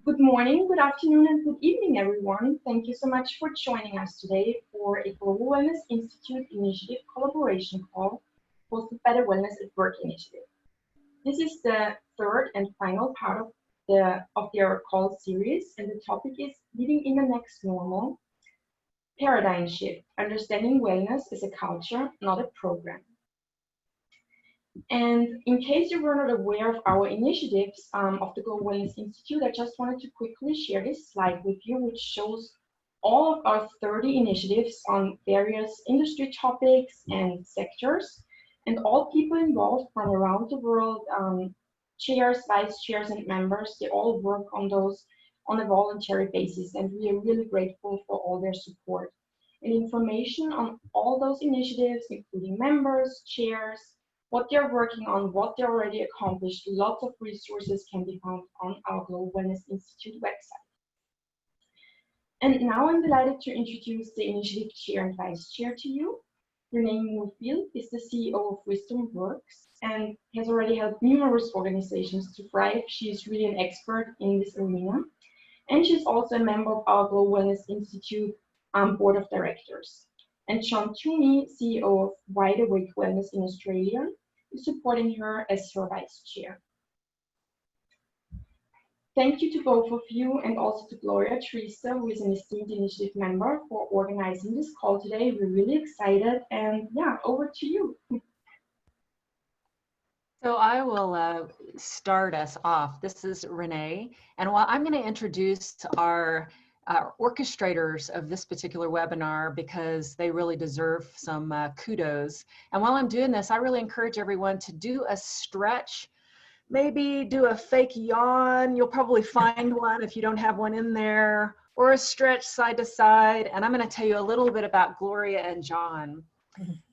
Good morning, good afternoon, and good evening, everyone. Thank you so much for joining us today for a Global Wellness Institute Initiative collaboration call hosted by the Wellness at Work Initiative. This is the third and final part of their call series, and the topic is Living in the Next Normal, Paradigm Shift, Understanding Wellness as a Culture, Not a Program. And in case you were not aware of our initiatives of the Global Wellness Institute, I just wanted to quickly share this slide with you, which shows all of our 30 initiatives on various industry topics and sectors, and all people involved from around the world, chairs, vice chairs, and members, they all work on those on a voluntary basis, and we are really grateful for all their support. And information on all those initiatives, including members, chairs, what they're working on, what they already accomplished, lots of resources can be found on our Global Wellness Institute website. And now I'm delighted to introduce the initiative chair and vice chair to you. Renee Moorfield is the CEO of Wisdom Works and has already helped numerous organizations to thrive. She is really an expert in this arena. And she's also a member of our Global Wellness Institute Board of Directors. And John Toomey, CEO of GWI Wellness in Australia, is supporting her as her vice chair. Thank you to both of you and also to Gloria Treister, who is an esteemed initiative member, for organizing this call today. We're really excited, and yeah, over to you. So I will start us off. This is Renee, and while I'm going to introduce our orchestrators of this particular webinar because they really deserve some kudos. And while I'm doing this, I really encourage everyone to do a stretch, maybe do a fake yawn. You'll probably find one if you don't have one in there, or a stretch side to side. And I'm going to tell you a little bit about Gloria and John.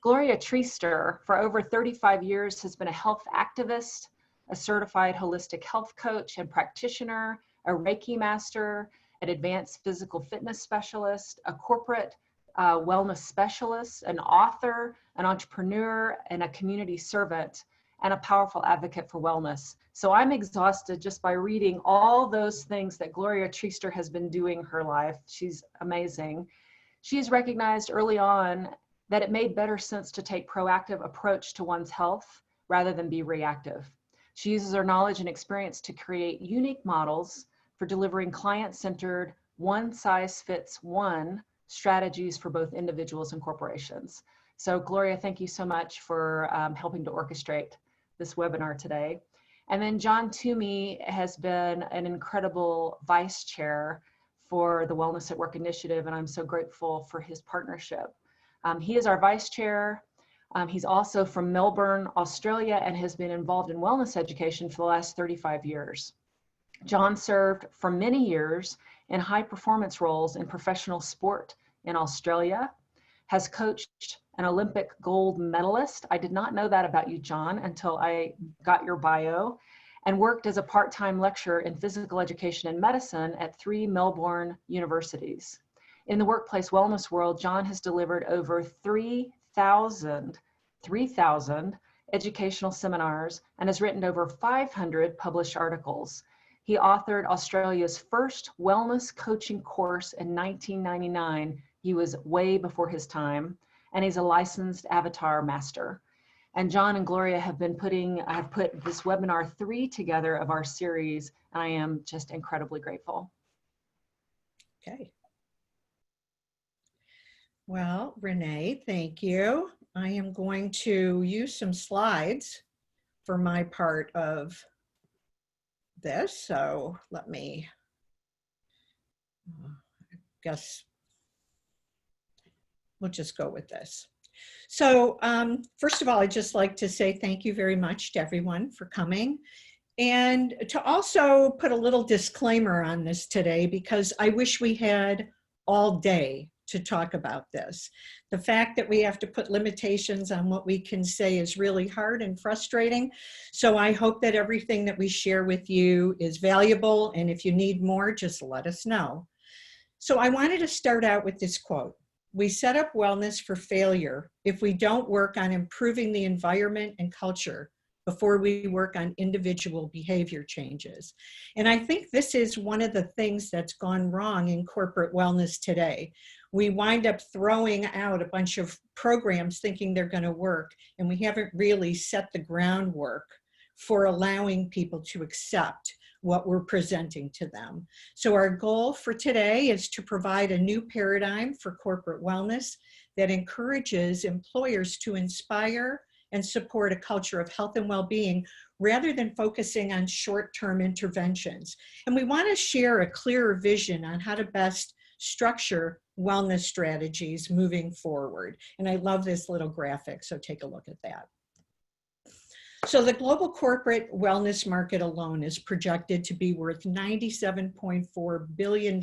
Gloria Treister, for over 35 years, has been a health activist, a certified holistic health coach and practitioner, a Reiki master, an advanced physical fitness specialist, a corporate wellness specialist, an author, an entrepreneur, and a community servant, and a powerful advocate for wellness. So I'm exhausted just by reading all those things that Gloria Treister has been doing her life. She's amazing. She's recognized early on that it made better sense to take proactive approach to one's health rather than be reactive. She uses her knowledge and experience to create unique models for delivering client-centered, one-size-fits-one strategies for both individuals and corporations. So Gloria, thank you so much for helping to orchestrate this webinar today. And then John Toomey has been an incredible vice chair for the Wellness at Work initiative, and I'm so grateful for his partnership. He is our vice chair. He's also from Melbourne, Australia, and has been involved in wellness education for the last 35 years. John served for many years in high performance roles in professional sport in Australia, has coached an Olympic gold medalist. I did not know that about you, John, until I got your bio, and worked as a part-time lecturer in physical education and medicine at 3 Melbourne universities. In the workplace wellness world, John has delivered over 3,000 educational seminars and has written over 500 published articles. He authored Australia's first wellness coaching course in 1999. He was way before his time, and he's a licensed avatar master. And John and Gloria have put this webinar 3 together of our series, and I am just incredibly grateful. Okay. Well, Renee, thank you. I am going to use some slides for my part of this. So let me, I guess we'll just go with this. So first of all, I'd just like to say thank you very much to everyone for coming, and to also put a little disclaimer on this today, because I wish we had all day to talk about this. The fact that we have to put limitations on what we can say is really hard and frustrating. So I hope that everything that we share with you is valuable, and if you need more, just let us know. So I wanted to start out with this quote. We set up wellness for failure if we don't work on improving the environment and culture before we work on individual behavior changes. And I think this is one of the things that's gone wrong in corporate wellness today. We wind up throwing out a bunch of programs thinking they're going to work, and we haven't really set the groundwork for allowing people to accept what we're presenting to them. So our goal for today is to provide a new paradigm for corporate wellness that encourages employers to inspire and support a culture of health and well-being rather than focusing on short-term interventions. And we want to share a clearer vision on how to best structure wellness strategies moving forward. And I love this little graphic, so take a look at that. So the global corporate wellness market alone is projected to be worth $97.4 billion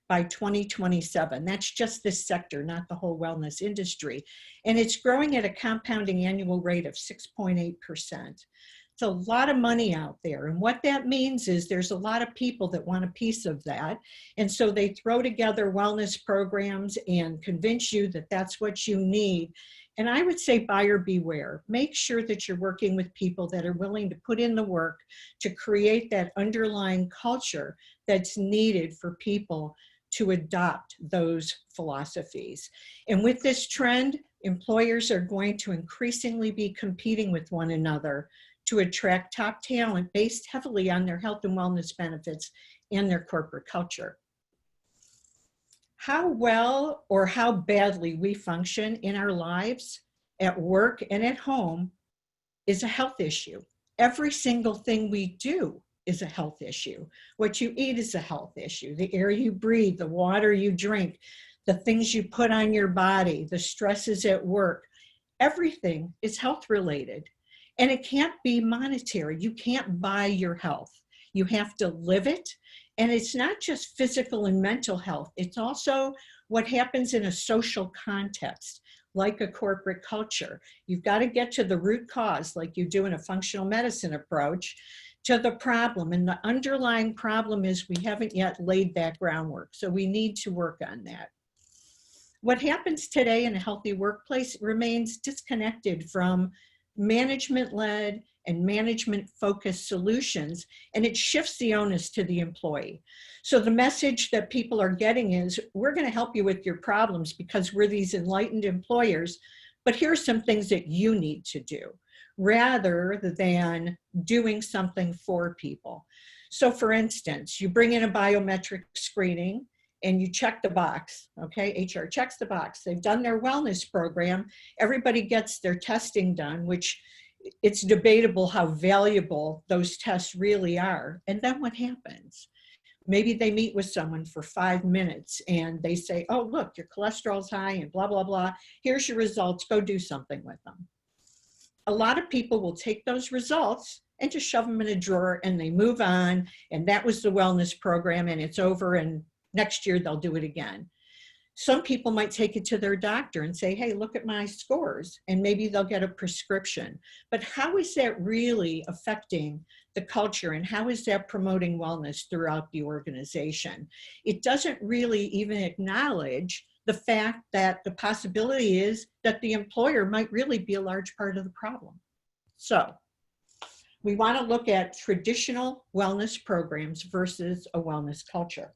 by 2027. That's just this sector, not the whole wellness industry. And it's growing at a compounding annual rate of 6.8%. It's a lot of money out there. And what that means is there's a lot of people that want a piece of that. And so they throw together wellness programs and convince you that that's what you need. And I would say buyer beware. Make sure that you're working with people that are willing to put in the work to create that underlying culture that's needed for people to adopt those philosophies. And with this trend, employers are going to increasingly be competing with one another to attract top talent based heavily on their health and wellness benefits and their corporate culture. How well or how badly we function in our lives, at work and at home, is a health issue. Every single thing we do is a health issue. What you eat is a health issue. The air you breathe, the water you drink, the things you put on your body, the stresses at work, everything is health related. And it can't be monetary. You can't buy your health. You have to live it. And it's not just physical and mental health. It's also what happens in a social context, like a corporate culture. You've got to get to the root cause, like you do in a functional medicine approach, to the problem. And the underlying problem is we haven't yet laid that groundwork. So we need to work on that. What happens today in a healthy workplace remains disconnected from management-led and management-focused solutions, and it shifts the onus to the employee. So the message that people are getting is, we're going to help you with your problems because we're these enlightened employers, but here's some things that you need to do, rather than doing something for people. So for instance, you bring in a biometric screening and you check the box, okay? HR checks the box. They've done their wellness program. Everybody gets their testing done, which it's debatable how valuable those tests really are. And then what happens? Maybe they meet with someone for 5 minutes and they say, oh, look, your cholesterol's high and blah, blah, blah. Here's your results, go do something with them. A lot of people will take those results and just shove them in a drawer and they move on. And that was the wellness program and it's over, and next year they'll do it again. Some people might take it to their doctor and say, hey, look at my scores, and maybe they'll get a prescription. But how is that really affecting the culture, and how is that promoting wellness throughout the organization? It doesn't really even acknowledge the fact that the possibility is that the employer might really be a large part of the problem. So we want to look at traditional wellness programs versus a wellness culture.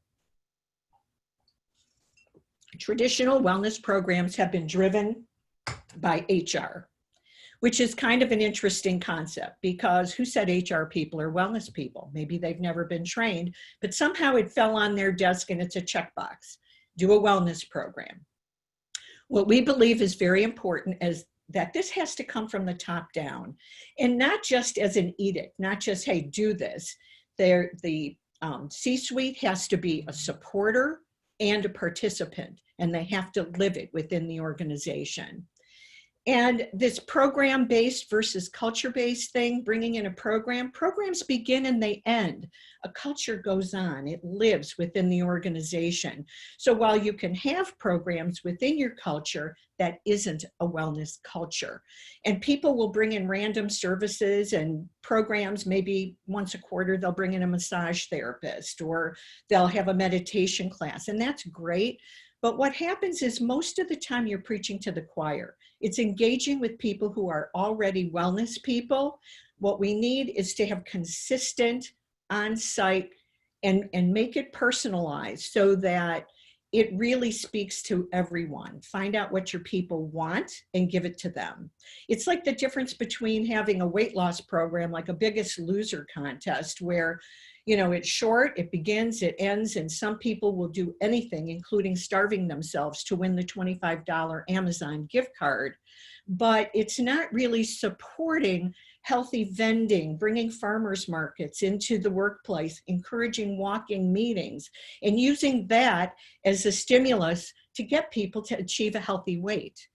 Traditional wellness programs have been driven by HR, which is kind of an interesting concept, because who said HR people are wellness people? Maybe they've never been trained, but somehow it fell on their desk and it's a checkbox. Do a wellness program. What we believe is very important is that this has to come from the top down, and not just as an edict, not just, hey, do this. The C-suite has to be a supporter and a participant, and they have to live it within the organization. And this program-based versus culture-based thing, bringing in a program, programs begin and they end. A culture goes on, it lives within the organization. So while you can have programs within your culture, that isn't a wellness culture. And people will bring in random services and programs. Maybe once a quarter, they'll bring in a massage therapist, or they'll have a meditation class, and that's great. But what happens is most of the time you're preaching to the choir. It's engaging with people who are already wellness people. What we need is to have consistent on-site and make it personalized so that it really speaks to everyone. Find out what your people want and give it to them. It's like the difference between having a weight loss program like a Biggest Loser contest where, you know, it's short, it begins, it ends, and some people will do anything, including starving themselves to win the $25 Amazon gift card. But it's not really supporting healthy vending, bringing farmers markets into the workplace, encouraging walking meetings, and using that as a stimulus to get people to achieve a healthy weight.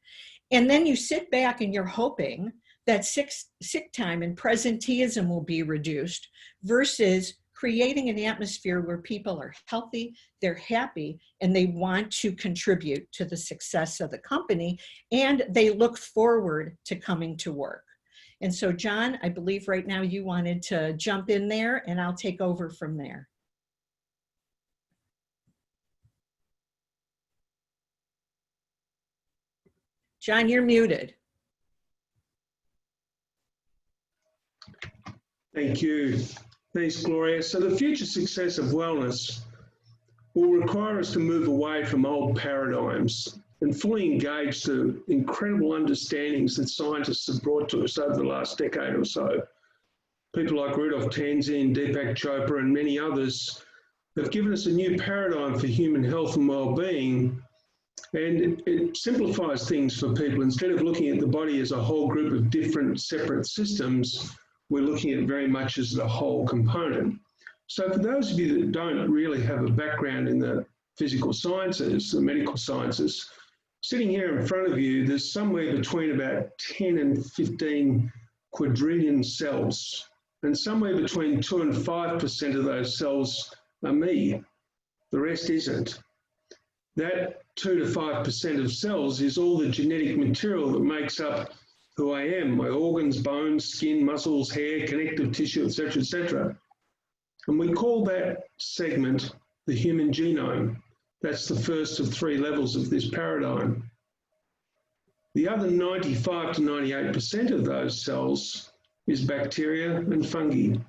And then you sit back and you're hoping that sick time and presenteeism will be reduced versus creating an atmosphere where people are healthy, they're happy, and they want to contribute to the success of the company, and they look forward to coming to work. And so, John, I believe right now you wanted to jump in there, and I'll take over from there. John, you're muted. Thank you. Thanks, Gloria. So the future success of wellness will require us to move away from old paradigms and fully engage the incredible understandings that scientists have brought to us over the last decade or so. People like Rudolph Tanzi, Deepak Chopra, and many others have given us a new paradigm for human health and well-being, and it simplifies things for people. Instead of looking at the body as a whole group of different separate systems, we're looking at it very much as a whole component. So for those of you that don't really have a background in the physical sciences, the medical sciences, sitting here in front of you, there's somewhere between about 10 and 15 quadrillion cells, and somewhere between 2 and 5% of those cells are me. The rest isn't. That 2 to 5% of cells is all the genetic material that makes up who I am, my organs, bones, skin, muscles, hair, connective tissue, etc., etc. And we call that segment the human genome. That's the first of 3 levels of this paradigm. The other 95 to 98% of those cells is bacteria and fungi.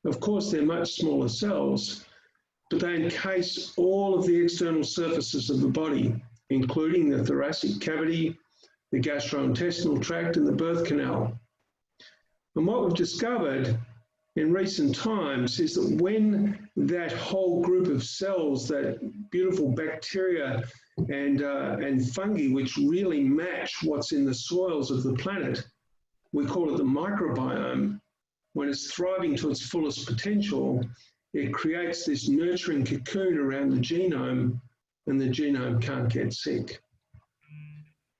Of course, they're much smaller cells, but they encase all of the external surfaces of the body, including the thoracic cavity, the gastrointestinal tract, and the birth canal. And what we've discovered in recent times is that when that whole group of cells, that beautiful bacteria and fungi, which really match what's in the soils of the planet, we call it the microbiome, when it's thriving to its fullest potential, it creates this nurturing cocoon around the genome, and the genome can't get sick.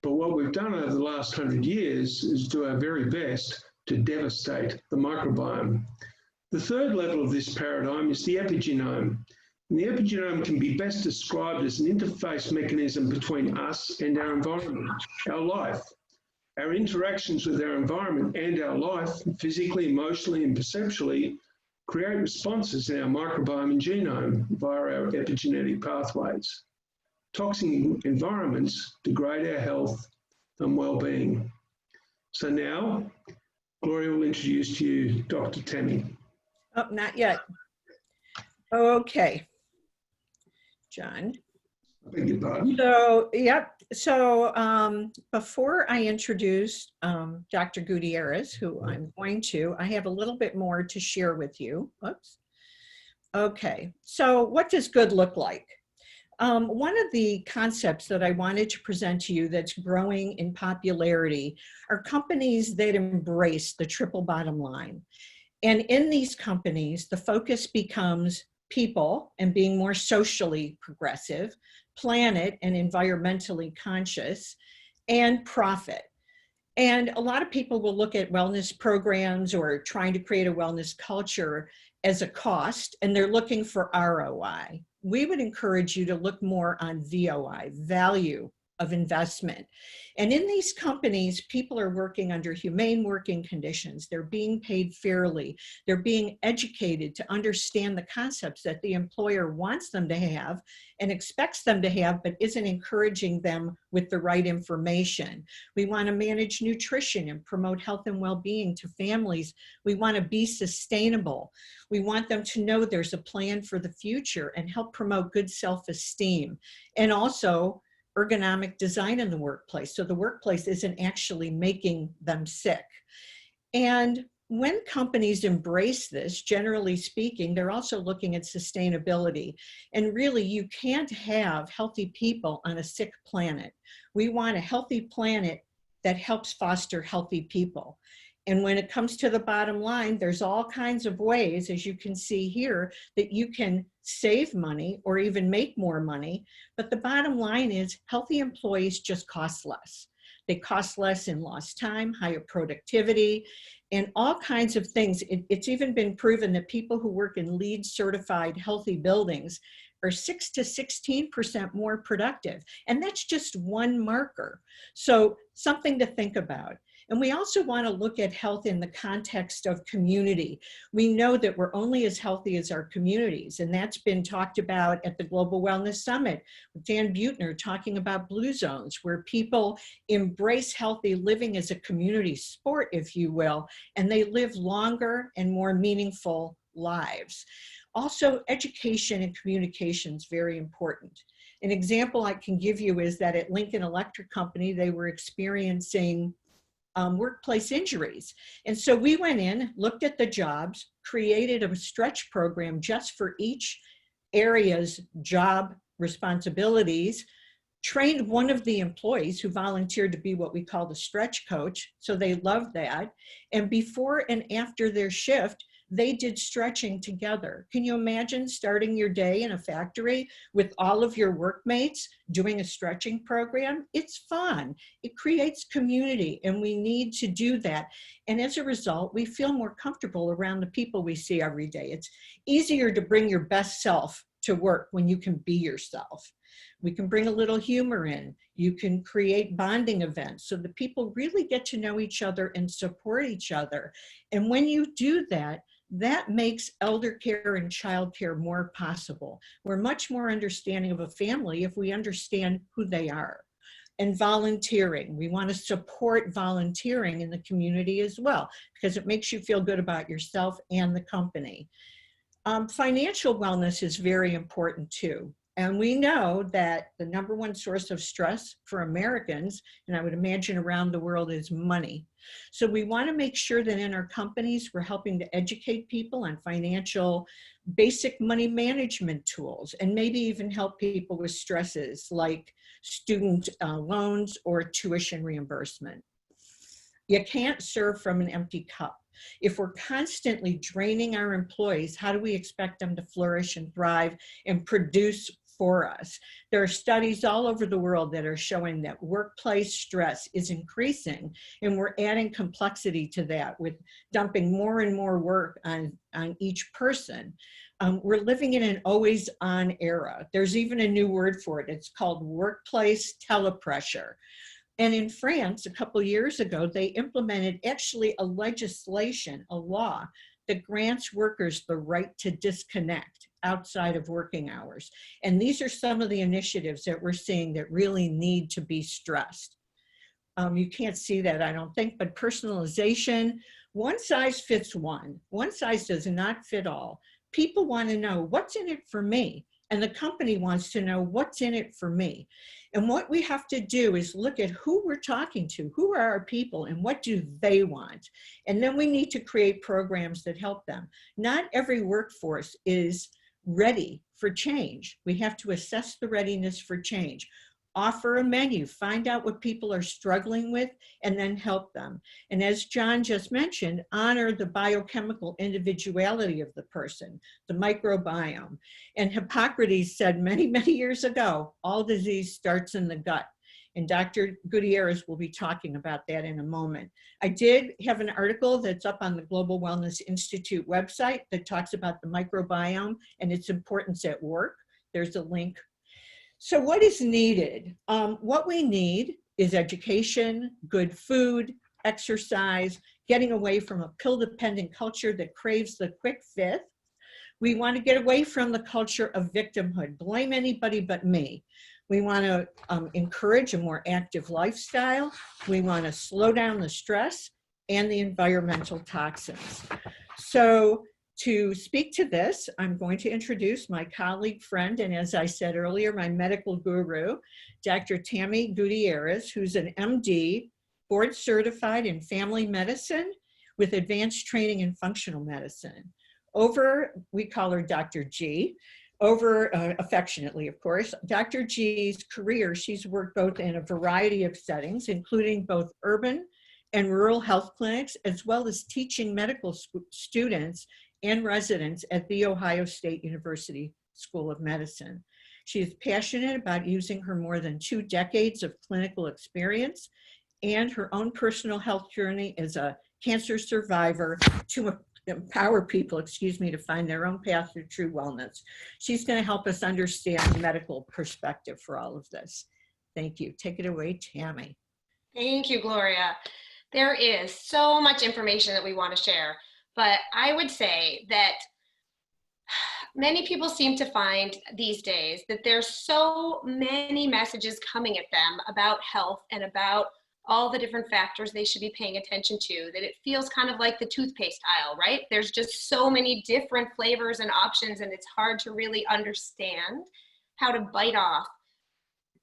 But what we've done over the last 100 years is do our very best to devastate the microbiome. The third level of this paradigm is the epigenome. And the epigenome can be best described as an interface mechanism between us and our environment, our life. Our interactions with our environment and our life, physically, emotionally, and perceptually, create responses in our microbiome and genome via our epigenetic pathways. Toxic environments degrade our health and well-being. So now, Gloria will introduce to you Dr. Tammy. Oh, not yet. Okay. John. I beg your pardon. So, yep. So before I introduce Dr. Gutierrez, who I'm going to, I have a little bit more to share with you. Oops. Okay. So what does good look like? One of the concepts that I wanted to present to you that's growing in popularity are companies that embrace the triple bottom line. And in these companies, the focus becomes people and being more socially progressive, planet and environmentally conscious, and profit. And a lot of people will look at wellness programs or trying to create a wellness culture as a cost, and they're looking for ROI. We would encourage you to look more on VOI, value of investment. And in these companies, people are working under humane working conditions. They're being paid fairly. They're being educated to understand the concepts that the employer wants them to have and expects them to have, but isn't encouraging them with the right information. We want to manage nutrition and promote health and well-being to families. We want to be sustainable. We want them to know there's a plan for the future and help promote good self-esteem. And also ergonomic design in the workplace, so the workplace isn't actually making them sick. And when companies embrace this, generally speaking, they're also looking at sustainability. And really, you can't have healthy people on a sick planet. We want a healthy planet that helps foster healthy people. And when it comes to the bottom line, there's all kinds of ways, as you can see here, that you can save money or even make more money. But the bottom line is healthy employees just cost less. They cost less in lost time, higher productivity, and all kinds of things. It's even been proven that people who work in LEED certified healthy buildings are 6 to 16% more productive. And that's just one marker. So something to think about. And we also want to look at health in the context of community. We know that we're only as healthy as our communities, and that's been talked about at the Global Wellness Summit with Dan Buettner talking about blue zones, where people embrace healthy living as a community sport, if you will, and they live longer and more meaningful lives. Also, education and communication is very important. An example I can give you is that at Lincoln Electric Company, they were experiencing workplace injuries. And so we went in, looked at the jobs, created a stretch program just for each area's job responsibilities, trained one of the employees who volunteered to be what we call the stretch coach. So they loved that. And before and after their shift, they did stretching together. Can you imagine starting your day in a factory with all of your workmates doing a stretching program? It's fun. It creates community, and we need to do that. And as a result, we feel more comfortable around the people we see every day. It's easier to bring your best self to work when you can be yourself. We can bring a little humor in. You can create bonding events so that people really get to know each other and support each other. And when you do that, that makes elder care and child care more possible. We're much more understanding of a family if we understand who they are. And volunteering, we want to support volunteering in the community as well, because it makes you feel good about yourself and the company. Financial wellness is very important too. And we know that the #1 source of stress for Americans, and I would imagine around the world, is money. So we want to make sure that in our companies, we're helping to educate people on financial, basic money management tools, and maybe even help people with stresses like student loans or tuition reimbursement. You can't serve from an empty cup. If we're constantly draining our employees, how do we expect them to flourish and thrive and produce for us? There are studies all over the world that are showing that workplace stress is increasing, and we're adding complexity to that with dumping more and more work on each person. We're living in an always-on era. There's even a new word for it. It's called workplace telepressure. And in France, a couple years ago, they implemented actually a legislation, a law, that grants workers the right to disconnect outside of working hours. And these are some of the initiatives that we're seeing that really need to be stressed. You can't see that, I don't think, but personalization, one size fits one. One size does not fit all. People want to know what's in it for me, and the company wants to know what's in it for me. And what we have to do is look at who we're talking to, who are our people, and what do they want? And then we need to create programs that help them. Not every workforce is ready for change. We have to assess the readiness for change. Offer a menu, find out what people are struggling with, and then help them. And as John just mentioned, honor the biochemical individuality of the person, the microbiome. And Hippocrates said many, many years ago, all disease starts in the gut. And Dr. Gutierrez will be talking about that in a moment. I did have an article that's up on the Global Wellness Institute website that talks about the microbiome and its importance at work. There's a link. So what is needed? What we need is education, good food, exercise, getting away from a pill-dependent culture that craves the quick fix. We want to get away from the culture of victimhood, blame anybody but me. We want to encourage a more active lifestyle. We want to slow down the stress and the environmental toxins. So to speak to this, I'm going to introduce my colleague, friend, and as I said earlier, my medical guru, Dr. Tammy Gutierrez, who's an MD, board certified in family medicine with advanced training in functional medicine. We call her Dr. G, affectionately, of course. Dr. G's career, she's worked both in a variety of settings, including both urban and rural health clinics, as well as teaching medical students and residents at The Ohio State University School of Medicine. She is passionate about using her more than 2 decades of clinical experience and her own personal health journey as a cancer survivor to empower people, to find their own path to true wellness. She's going to help us understand the medical perspective for all of this. Thank you. Take it away, Tammy. Thank you, Gloria. There is so much information that we want to share, but I would say that many people seem to find these days that there's so many messages coming at them about health and about all the different factors they should be paying attention to, that it feels kind of like the toothpaste aisle, right? There's just so many different flavors and options, and it's hard to really understand how to bite off,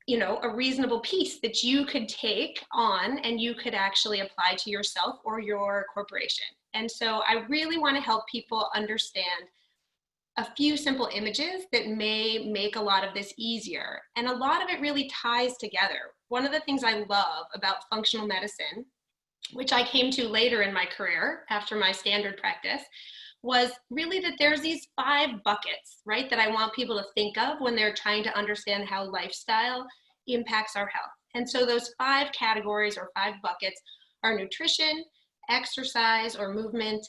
a reasonable piece that you could take on and you could actually apply to yourself or your corporation. And so I really want to help people understand a few simple images that may make a lot of this easier. And a lot of it really ties together. One of the things I love about functional medicine, which I came to later in my career after my standard practice, was really that there's these 5 buckets, right, that I want people to think of when they're trying to understand how lifestyle impacts our health. And so those 5 categories or 5 buckets are nutrition, exercise or movement,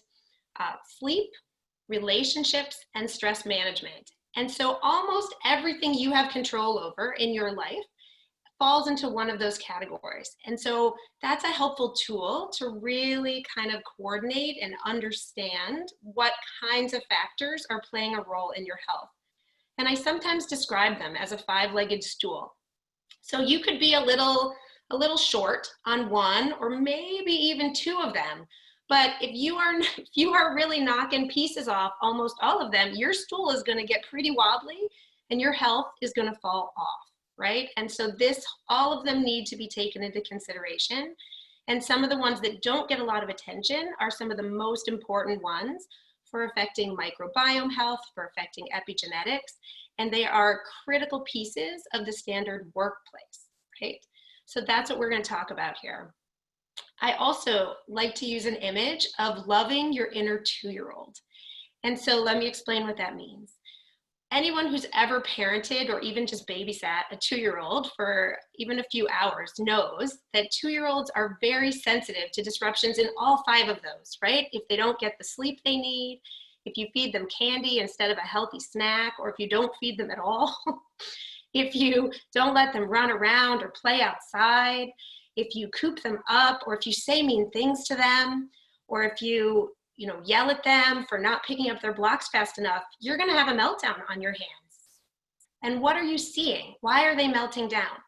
sleep, relationships, and stress management. And so almost everything you have control over in your life falls into one of those categories. And so that's a helpful tool to really kind of coordinate and understand what kinds of factors are playing a role in your health. And I sometimes describe them as a 5-legged stool. So you could be a little short on one or maybe even 2 of them. But if you are really knocking pieces off almost all of them, your stool is going to get pretty wobbly and your health is going to fall off, right? And so all of them need to be taken into consideration. And some of the ones that don't get a lot of attention are some of the most important ones for affecting microbiome health, for affecting epigenetics, and they are critical pieces of the standard workplace, right? So that's what we're going to talk about here. I also like to use an image of loving your inner 2-year-old. And so let me explain what that means. Anyone who's ever parented or even just babysat a 2-year-old for even a few hours knows that 2-year-olds are very sensitive to disruptions in all 5 of those, right? If they don't get the sleep they need, if you feed them candy instead of a healthy snack, or if you don't feed them at all, if you don't let them run around or play outside, if you coop them up, or if you say mean things to them, or if you yell at them for not picking up their blocks fast enough, you're going to have a meltdown on your hands. And what are you seeing? Why are they melting down?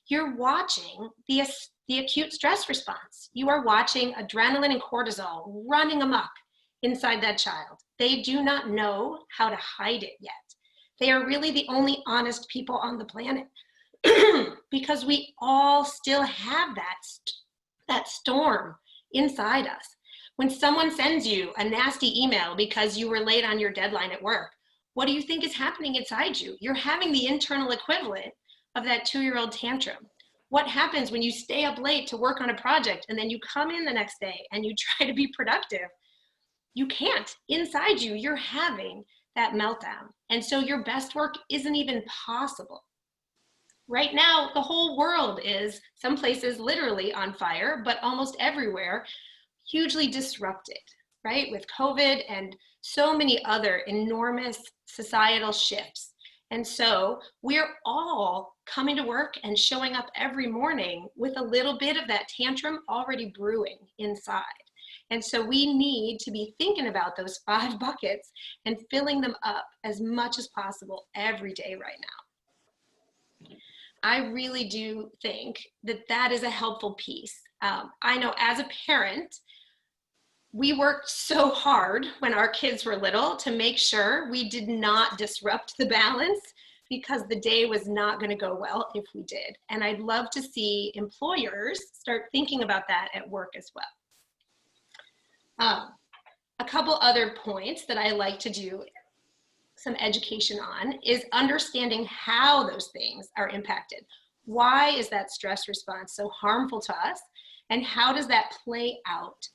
You're watching the acute stress response. You are watching adrenaline and cortisol running amok inside that child. They do not know how to hide it yet. They are really the only honest people on the planet. Because we all still have that storm inside us. When someone sends you a nasty email because you were late on your deadline at work, what do you think is happening inside you? You're having the internal equivalent of that 2-year-old tantrum. What happens when you stay up late to work on a project and then you come in the next day and you try to be productive? You can't. Inside you, you're having that meltdown. And so your best work isn't even possible. Right now, the whole world is, some places literally on fire, but almost everywhere, hugely disrupted, right? With COVID and so many other enormous societal shifts. And so we're all coming to work and showing up every morning with a little bit of that tantrum already brewing inside. And so we need to be thinking about those 5 buckets and filling them up as much as possible every day right now. I really do think that that is a helpful piece. I know as a parent, we worked so hard when our kids were little to make sure we did not disrupt the balance, because the day was not going to go well if we did. And I'd love to see employers start thinking about that at work as well. A couple other points that I like to do some education on is understanding how those things are impacted. Why is that stress response so harmful to us? And how does that play out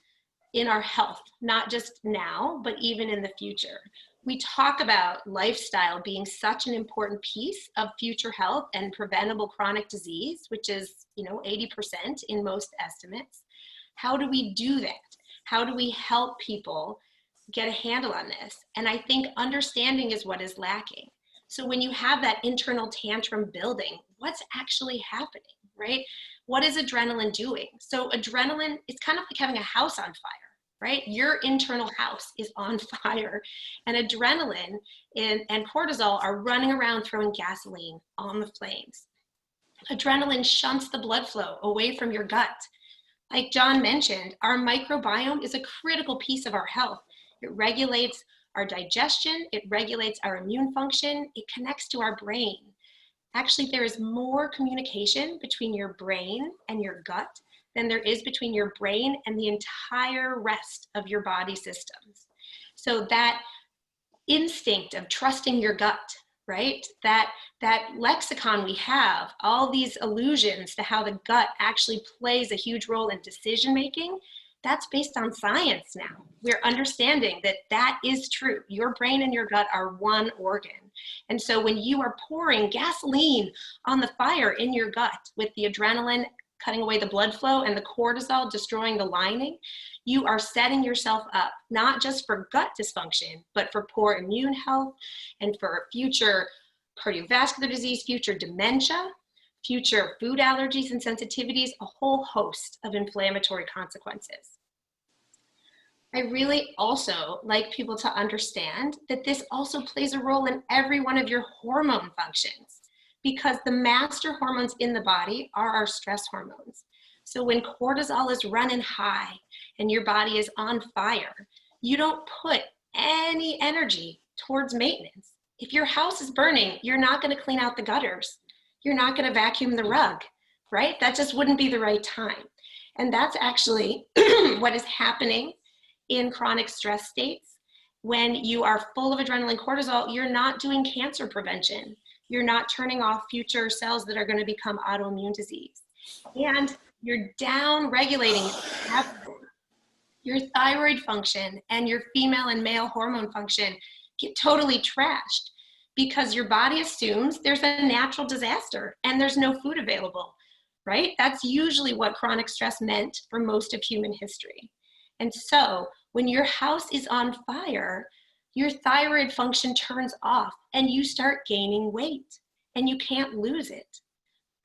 in our health, not just now, but even in the future? We talk about lifestyle being such an important piece of future health and preventable chronic disease, which is, 80% in most estimates. How do we do that? How do we help people get a handle on this? And I think understanding is what is lacking. So when you have that internal tantrum building, what's actually happening, right? What is adrenaline doing? So adrenaline is kind of like having a house on fire, right? Your internal house is on fire, and adrenaline and cortisol are running around throwing gasoline on the flames. Adrenaline shunts the blood flow away from your gut. Like John mentioned, our microbiome is a critical piece of our health. It regulates our digestion, it regulates our immune function, it connects to our brain. Actually, there is more communication between your brain and your gut than there is between your brain and the entire rest of your body systems. So that instinct of trusting your gut, right? That lexicon we have, all these allusions to how the gut actually plays a huge role in decision making, that's based on science now. We're understanding that that is true. Your brain and your gut are one organ. And so when you are pouring gasoline on the fire in your gut with the adrenaline cutting away the blood flow and the cortisol destroying the lining, you are setting yourself up not just for gut dysfunction, but for poor immune health and for future cardiovascular disease, future dementia, future food allergies and sensitivities, a whole host of inflammatory consequences. I really also like people to understand that this also plays a role in every one of your hormone functions, because the master hormones in the body are our stress hormones. So when cortisol is running high and your body is on fire, you don't put any energy towards maintenance. If your house is burning, you're not going to clean out the gutters. You're not going to vacuum the rug, right? That just wouldn't be the right time. And that's actually what is happening in chronic stress states. When you are full of adrenaline cortisol, you're not doing cancer prevention. You're not turning off future cells that are going to become autoimmune disease. And you're down regulating your thyroid function, and your female and male hormone function get totally trashed because your body assumes there's a natural disaster and there's no food available, right? That's usually what chronic stress meant for most of human history. And so when your house is on fire, your thyroid function turns off and you start gaining weight, and you can't lose it,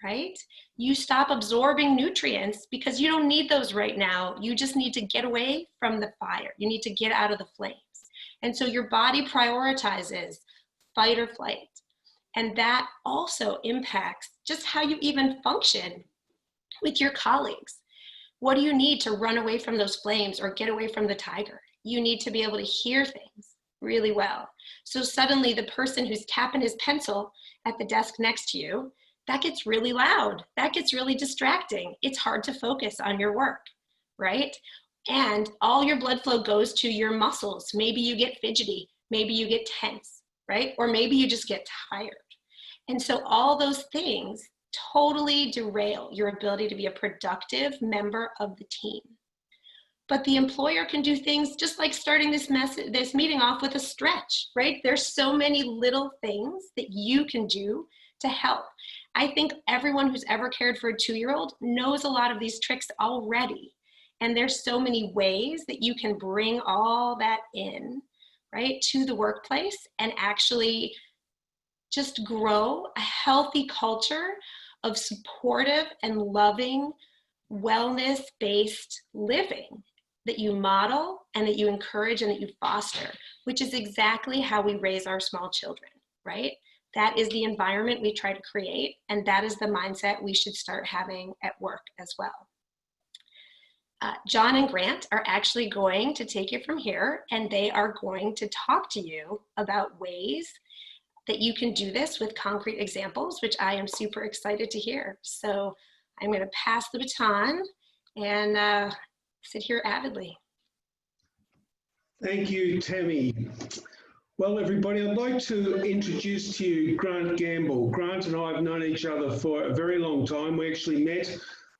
right? You stop absorbing nutrients because you don't need those right now. You just need to get away from the fire. You need to get out of the flames. And so your body prioritizes fight or flight. And that also impacts just how you even function with your colleagues. What do you need to run away from those flames or get away from the tiger? You need to be able to hear things really well. So suddenly the person who's tapping his pencil at the desk next to you, that gets really loud. That gets really distracting. It's hard to focus on your work, right? And all your blood flow goes to your muscles. Maybe you get fidgety. Maybe you get tense, right? Or maybe you just get tired. And so all those things totally derail your ability to be a productive member of the team. But the employer can do things just like starting this meeting off with a stretch, right? There's so many little things that you can do to help. I think everyone who's ever cared for a 2-year-old knows a lot of these tricks already. And there's so many ways that you can bring all that in, right, to the workplace and actually just grow a healthy culture of supportive and loving wellness-based living that you model and that you encourage and that you foster, which is exactly how we raise our small children, right? That is the environment we try to create, and that is the mindset we should start having at work as well. John and Grant are actually going to take it from here, and they are going to talk to you about ways that you can do this with concrete examples, which I am super excited to hear. So I'm going to pass the baton and sit here avidly. Thank you, Tammy. Well, everybody, I'd like to introduce to you Grant Gamble. Grant and I have known each other for a very long time. We actually met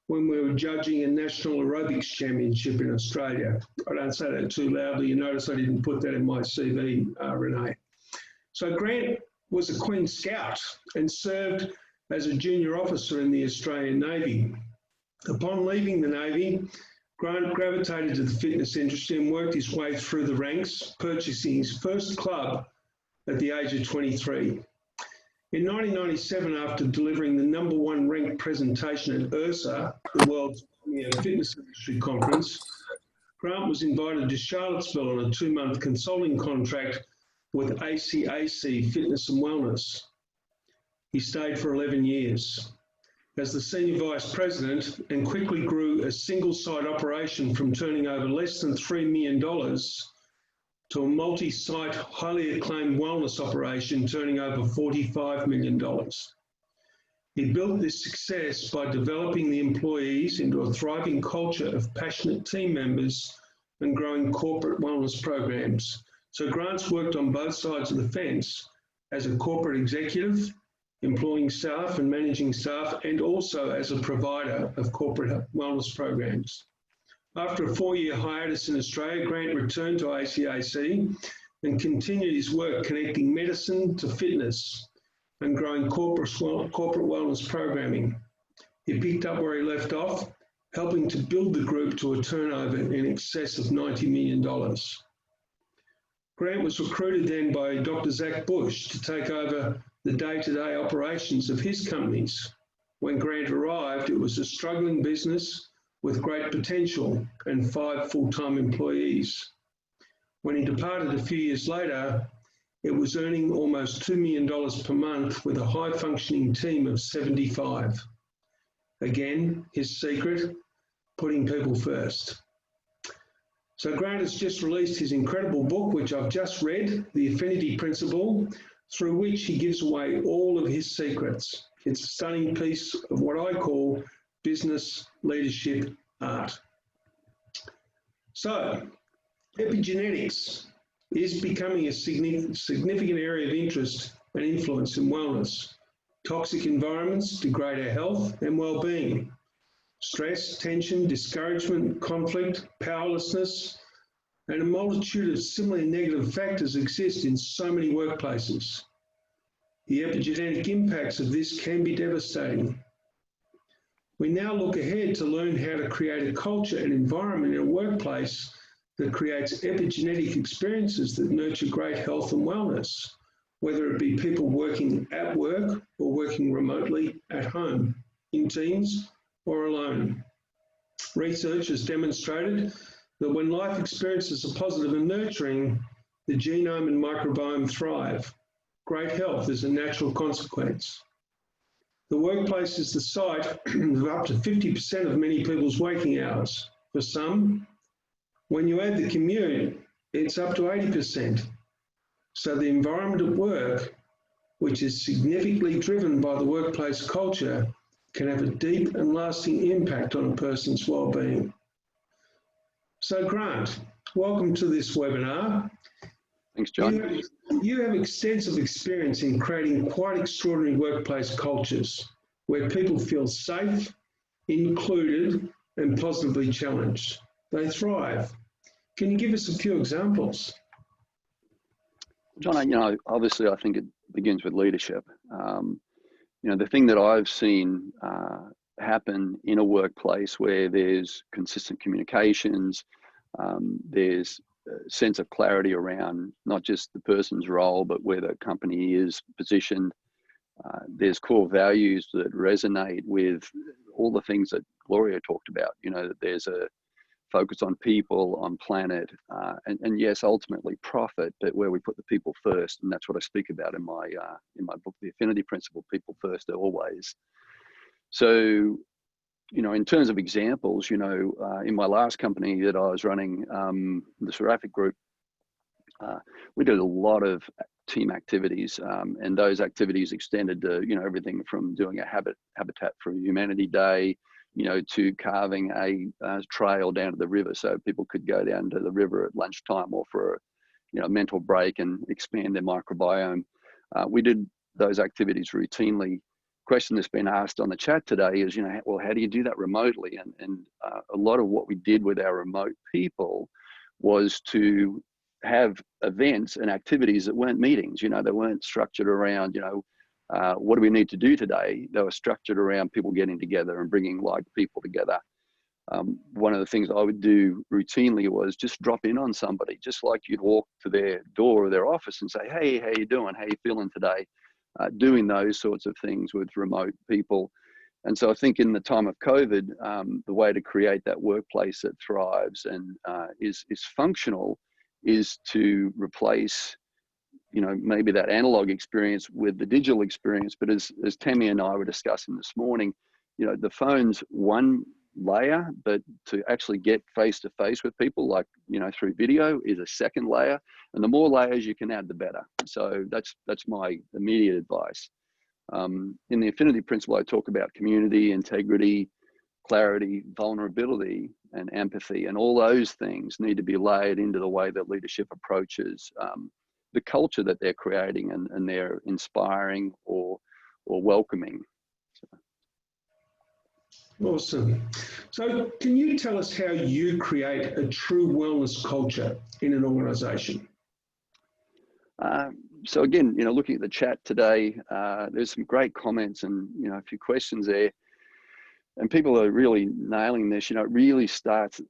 when we were judging a national aerobics championship in Australia. I don't say that too loudly. You notice I didn't put that in my CV, Renee. So Grant was a Queen Scout and served as a junior officer in the Australian Navy. Upon leaving the Navy, Grant gravitated to the fitness industry and worked his way through the ranks, purchasing his first club at the age of 23. In 1997, after delivering the #1 ranked presentation at IRSA, the world's premier fitness industry conference, Grant was invited to Charlottesville on a 2-month consulting contract with ACAC Fitness and Wellness. He stayed for 11 years as the senior vice president and quickly grew a single-site operation from turning over less than $3 million to a multi-site, highly acclaimed wellness operation turning over $45 million. He built this success by developing the employees into a thriving culture of passionate team members and growing corporate wellness programs. So Grant's worked on both sides of the fence as a corporate executive, employing staff and managing staff, and also as a provider of corporate wellness programs. After a 4-year hiatus in Australia, Grant returned to ACAC and continued his work connecting medicine to fitness and growing corporate wellness programming. He picked up where he left off, helping to build the group to a turnover in excess of $90 million. Grant was recruited then by Dr. Zach Bush to take over the day-to-day operations of his companies. When Grant arrived, it was a struggling business with great potential and 5 full-time employees. When he departed a few years later, it was earning almost $2 million per month with a high-functioning team of 75. Again, his secret, putting people first. So Grant has just released his incredible book, which I've just read, The Affinity Principal, through which he gives away all of his secrets. It's a stunning piece of what I call business leadership art. So, epigenetics is becoming a significant area of interest and influence in wellness. Toxic environments degrade our health and well-being. Stress, tension, discouragement, conflict, powerlessness, and a multitude of similarly negative factors exist in so many workplaces. The epigenetic impacts of this can be devastating. We now look ahead to learn how to create a culture and environment in a workplace that creates epigenetic experiences that nurture great health and wellness, whether it be people working at work or working remotely at home, in teams or alone. Research has demonstrated that when life experiences are positive and nurturing, the genome and microbiome thrive. Great health is a natural consequence. The workplace is the site of up to 50% of many people's waking hours. For some, when you add the commute, it's up to 80%. So the environment at work, which is significantly driven by the workplace culture, can have a deep and lasting impact on a person's well-being. So Grant, welcome to this webinar. Thanks, John. You have extensive experience in creating quite extraordinary workplace cultures where people feel safe, included, and positively challenged. They thrive. Can you give us a few examples? John, obviously I think it begins with leadership. The thing that I've seen happen in a workplace where there's consistent communications, there's sense of clarity around not just the person's role, but where the company is positioned. There's core values that resonate with all the things that Gloria talked about. You know, that there's a focus on people, on planet, and yes, ultimately profit, but where we put the people first, and that's what I speak about in my book, The Affinity Principal, people first always. So, you know, in terms of examples, you know, in my last company that I was running, the Seraphic Group, we did a lot of team activities, and those activities extended to, you know, everything from doing a Habitat for Humanity Day, you know, to carving a trail down to the river so people could go down to the river at lunchtime or for a, you know, mental break and expand their microbiome. We did those activities routinely. Question that's been asked on the chat today is, you know, well, how do you do that remotely? And a lot of what we did with our remote people was to have events and activities that weren't meetings. You know, they weren't structured around, you know, what do we need to do today? They were structured around people getting together and bringing like people together. One of the things I would do routinely was just drop in on somebody, just like you'd walk to their door or their office and say, hey, how you doing? How you feeling today? Doing those sorts of things with remote people. And so I think in the time of COVID, the way to create that workplace that thrives and is functional is to replace, you know, maybe that analog experience with the digital experience. But as Tammy and I were discussing this morning, you know, the phone's one layer, but to actually get face to face with people, like, you know, through video, is a second layer. And the more layers you can add, the better. So that's my immediate advice. In the Affinity Principle, I talk about community, integrity, clarity, vulnerability, and empathy, and all those things need to be layered into the way that leadership approaches the culture that they're creating and they're inspiring or welcoming. Awesome. So can you tell us how you create a true wellness culture in an organization? So again, you know, looking at the chat today, there's some great comments and, you know, a few questions there. And people are really nailing this. You know, it really starts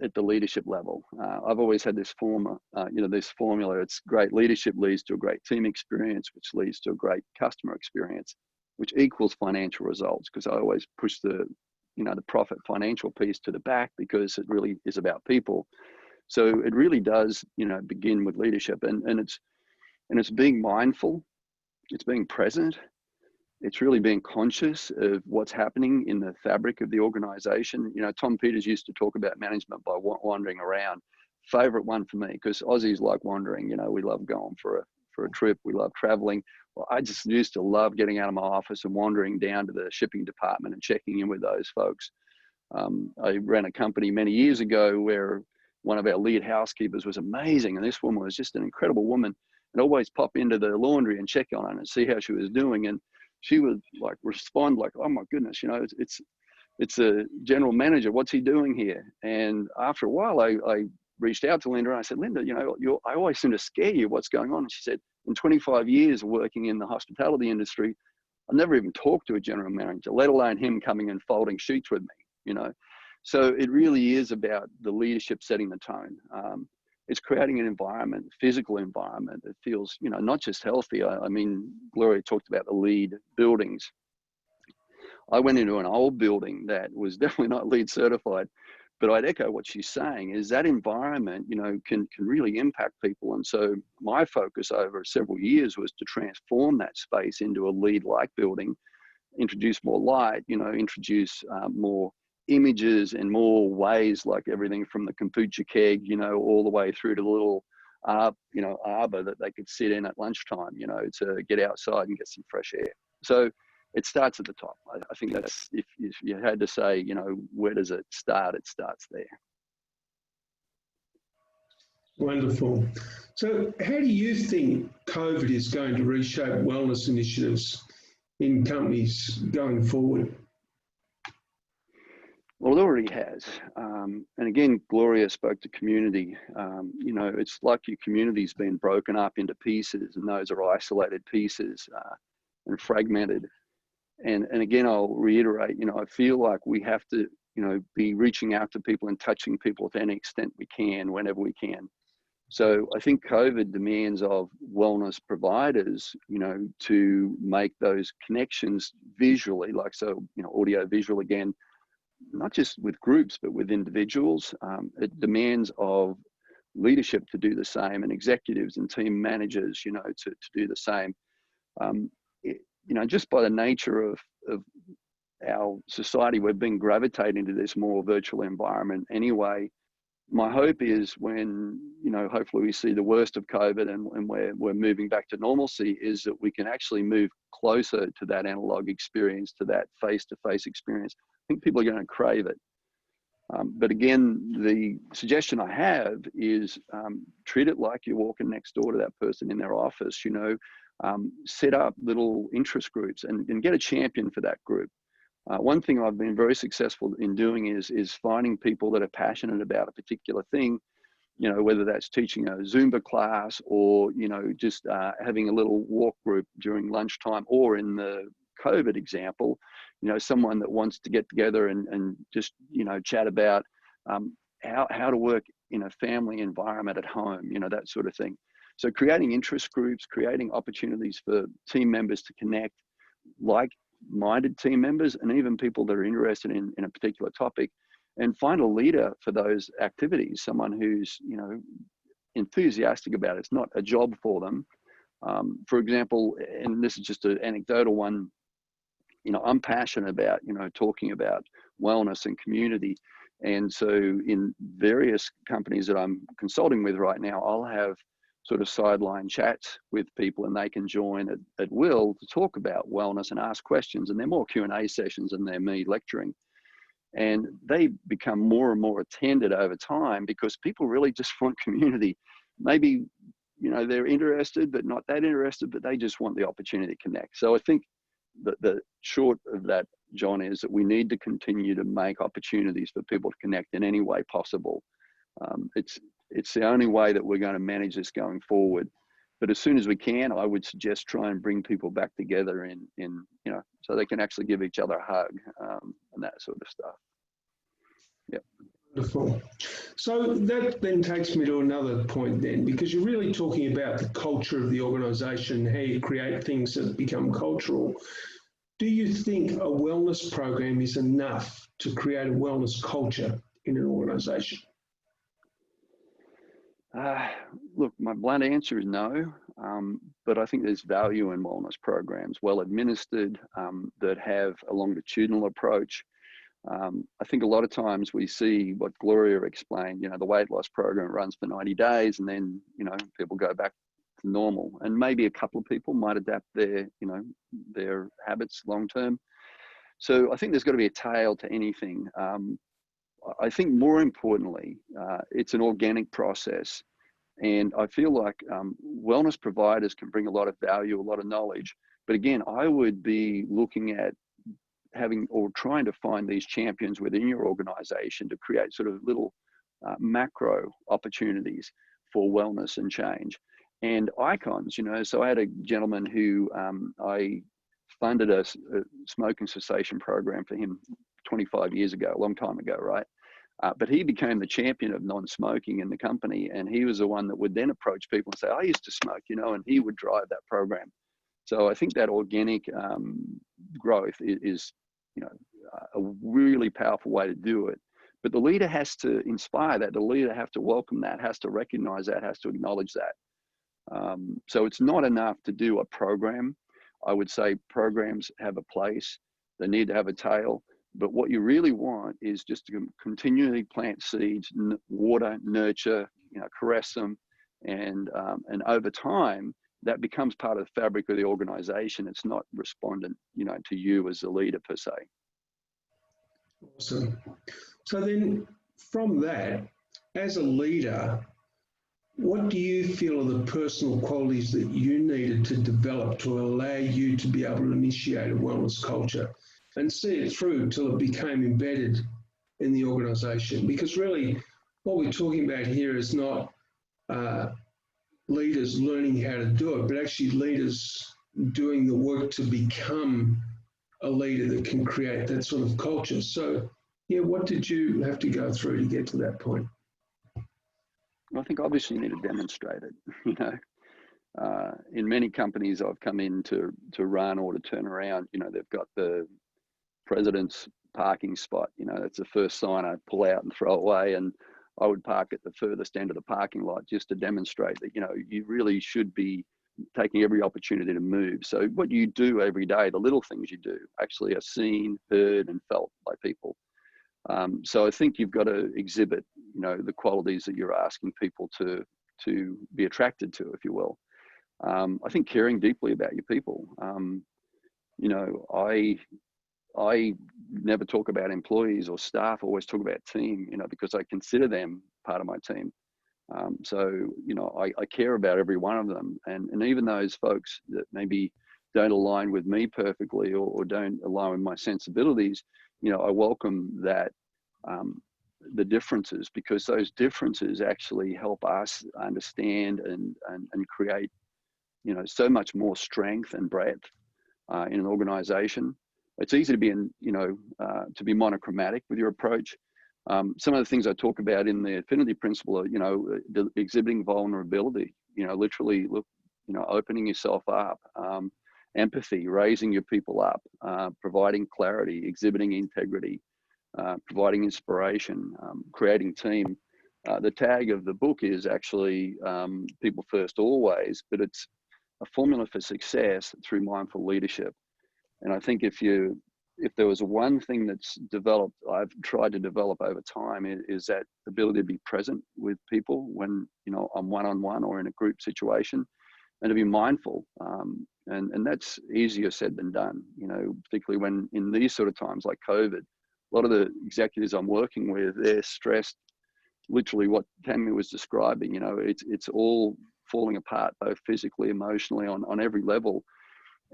at the leadership level. I've always had this this formula. It's great leadership leads to a great team experience, which leads to a great customer experience, which equals financial results. Because I always push the profit financial piece to the back, because it really is about people. So it really does, you know, begin with leadership, and it's being mindful, it's being present. It's really being conscious of what's happening in the fabric of the organization. You know, Tom Peters used to talk about management by wandering around. Favorite one for me, because Aussies like wandering. You know, we love going for a trip. We love traveling. Well, I just used to love getting out of my office and wandering down to the shipping department and checking in with those folks. I ran a company many years ago where one of our lead housekeepers was amazing. And this woman was just an incredible woman, and always pop into the laundry and check on her and see how she was doing. And she would like respond like, oh my goodness, you know, it's a general manager. What's he doing here? And after a while, I reached out to Linda and I said, Linda, you know, I always seem to scare you. What's going on? And she said, in 25 years of working in the hospitality industry, I never even talked to a general manager, let alone him coming and folding sheets with me, you know. So it really is about the leadership setting the tone. It's creating an environment, physical environment that feels, you know, not just healthy. I mean, Gloria talked about the LEED buildings. I went into an old building that was definitely not LEED certified, but I'd echo what she's saying, is that environment, you know, can really impact people. And so my focus over several years was to transform that space into a LEED-like building, introduce more light, you know, introduce more images and more ways, like everything from the kombucha keg, you know, all the way through to the little, arbor that they could sit in at lunchtime, you know, to get outside and get some fresh air. So it starts at the top. I think that's, if you had to say, you know, where does it start? It starts there. Wonderful. So how do you think COVID is going to reshape wellness initiatives in companies going forward? Well, it already has. And again, Gloria spoke to community. You know, it's like your community's been broken up into pieces, and those are isolated pieces and fragmented. And again, I'll reiterate, you know, I feel like we have to, be reaching out to people and touching people to any extent we can, whenever we can. So I think COVID demands of wellness providers, to make those connections visually, like, so, audio visual again, not just with groups, but with individuals. It demands of leadership to do the same, and executives and team managers, to do the same. Just by the nature of our society, we've been gravitating to this more virtual environment anyway. My hope is when, hopefully we see the worst of COVID and we're moving back to normalcy, is that we can actually move closer to that analog experience, to that face-to-face experience. I think people are going to crave it. But again, the suggestion I have is treat it like you're walking next door to that person in their office, set up little interest groups and get a champion for that group. One thing I've been very successful in doing is finding people that are passionate about a particular thing, whether that's teaching a Zumba class or, just having a little walk group during lunchtime, or in the COVID example, someone that wants to get together and just, chat about how to work in a family environment at home, that sort of thing. So creating interest groups, creating opportunities for team members to connect, like-minded team members, and even people that are interested in a particular topic, and find a leader for those activities, someone who's, enthusiastic about it. It's not a job for them. For example, and this is just an anecdotal one, I'm passionate about, talking about wellness and community. And so in various companies that I'm consulting with right now, I'll have sort of sideline chats with people, and they can join at will to talk about wellness and ask questions. And they're more Q&A sessions than they're me lecturing. And they become more and more attended over time, because people really just want community. Maybe, they're interested, but not that interested, but they just want the opportunity to connect. So I think the short of that, John, is that we need to continue to make opportunities for people to connect in any way possible. It's the only way that we're going to manage this going forward. But as soon as we can, I would suggest try and bring people back together in so they can actually give each other a hug, and that sort of stuff. Yep. Wonderful. So that then takes me to another point then, because you're really talking about the culture of the organisation, how you create things that become cultural. Do you think a wellness program is enough to create a wellness culture in an organisation? Look, my blunt answer is no, but I think there's value in wellness programs, well administered, that have a longitudinal approach. I think a lot of times we see what Gloria explained, the weight loss program runs for 90 days and then, people go back to normal, and maybe a couple of people might adapt their habits long term. So I think there's got to be a tail to anything. I think more importantly, it's an organic process. And I feel like wellness providers can bring a lot of value, a lot of knowledge. But again, I would be looking at having or trying to find these champions within your organization to create sort of little macro opportunities for wellness and change. And icons, so I had a gentleman who I funded a smoking cessation program for him 25 years ago, a long time ago, right? But he became the champion of non-smoking in the company, and he was the one that would then approach people and say, I used to smoke, and he would drive that program. So I think that organic growth is a really powerful way to do it. But the leader has to inspire that. The leader has to welcome that, has to recognize that, has to acknowledge that. So it's not enough to do a program. I would say programs have a place. They need to have a tail. But what you really want is just to continually plant seeds, water, nurture, caress them. And over time, that becomes part of the fabric of the organization. It's not respondent, to you as a leader per se. Awesome. So then from that, as a leader, what do you feel are the personal qualities that you needed to develop to allow you to be able to initiate a wellness culture and see it through till it became embedded in the organisation? Because really what we're talking about here is not leaders learning how to do it, but actually leaders doing the work to become a leader that can create that sort of culture. So Yeah, what did you have to go through to get to that point? I think obviously you need to demonstrate it. You know, in many companies I've come in to run or to turn around, you know, they've got the president's parking spot. You know, that's the first sign I pull out and throw away. And I would park at the furthest end of the parking lot just to demonstrate that, you know, you really should be taking every opportunity to move. So what you do every day, the little things you do, actually are seen, heard, and felt by people. So I think you've got to exhibit, you know, the qualities that you're asking people to be attracted to, if you will. I think caring deeply about your people. You know, I never talk about employees or staff, I always talk about team, you know, because I consider them part of my team. So, you know, I care about every one of them. And even those folks that maybe don't align with me perfectly or don't align with my sensibilities, you know, I welcome that, the differences, because those differences actually help us understand and create, you know, so much more strength and breadth in an organization. It's easy to be to be monochromatic with your approach. Some of the things I talk about in the Affinity Principal are, you know, exhibiting vulnerability, you know, literally opening yourself up, empathy, raising your people up, providing clarity, exhibiting integrity, providing inspiration, creating team. The tag of the book is actually people first always, but it's a formula for success through mindful leadership. And I think if there was one thing that's developed, I've tried to develop over time, is that ability to be present with people when, you know, I'm one-on-one or in a group situation, and to be mindful. And that's easier said than done, you know, particularly when in these sort of times like COVID, a lot of the executives I'm working with, they're stressed, literally what Tammy was describing, you know, it's all falling apart, both physically, emotionally, on every level.